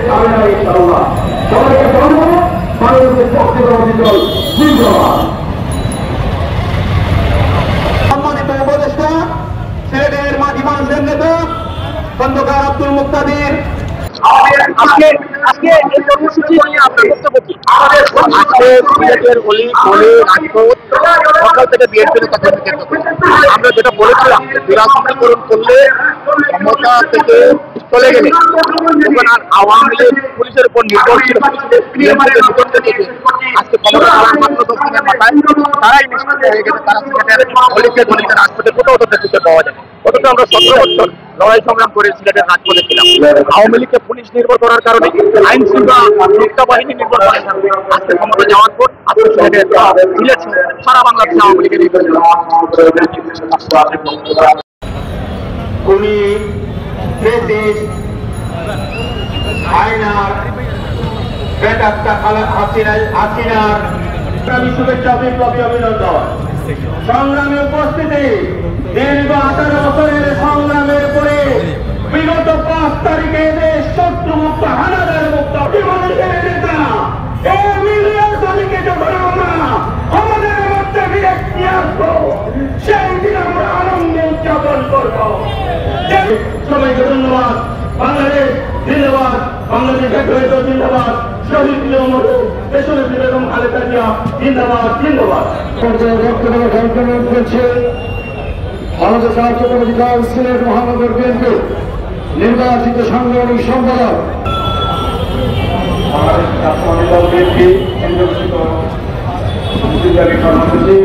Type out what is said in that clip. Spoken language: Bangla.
পাবে না ইনশাআল্লাহ। সবাইকে বলবো বাংলাদেশের পক্ষে অধিকার জিন্দাবাদ। সম্মানিত উপদেষ্টা, সিলেটের মাটি মানুষের নেতা খন্দকার আব্দুল মুক্তাদির, আজকে এই কর্মসূচি নিয়ে আপনার বক্তব্য কি? আজকে সিলেটের অলি গলি রাজপথ সকাল থেকে বিএনপির কথা আমরা যেটা বলেছিলাম, বিরাজনীতিকরণ করলে ক্ষমতা থেকে চলে গেলে তখন আর আওয়ামী লীগ পুলিশের উপর নির্ভরশীল আজকে ক্ষমতা মাত্র 10 দিনের মাথায় তারাই নিষ্ক্রিয় হয়ে গেছে। তারা সিলেটের অলিকে গলিতে রাজপথে কোথাও দেখতে পাওয়া যায়। অথচ আমরা 17 বছর লড়াই সংগ্রাম করে সিলেটের রাজপথে ছিলাম। আওয়ামী লীগকে পুলিশ নির্ভর করার কারণে, আইন শৃঙ্খলা রক্ষা বাহিনী নির্ভর করার কারণে আজকে ক্ষমতা যাওয়ার পর আজকে সিলেটের সিলেট সারা বাংলাদেশে আওয়ামী লীগের উনি হাসিনার শুভেচ্ছা বিপ্লবী অভিনন্দন। সংগ্রামে উপস্থিতি, দীর্ঘ 18 বছরের সংগ্রামের পরে বিগত 5 তারিখে দেশ শত্রুমুক্ত হানাদার মুক্ত মানুষের নেতা এই মিলিয়ন তালিকে যখন আমরা আমাদের মধ্যে ফিরে নিয়ে আসবো, সেই দিন আমরা আনন্দ উদযাপন করবো। সবাইকে ধন্যবাদ। বাংলাদেশ জিন্দাবাদ, বাংলাদেশ জিন্দাবাদ, শহীদ দেশনেত্রী বেগম খালেদা জিয়া জিন্দাবাদ জিন্দাবাদ। সংকলন করছে বাংলাদেশ রাজ্য অধিকার সিলেট মহানগর বিএনপি নির্বাচিত সাংগঠনিক সম্পাদক, বাংলাদেশ জাতীয় বিএনপি কর্মসূচি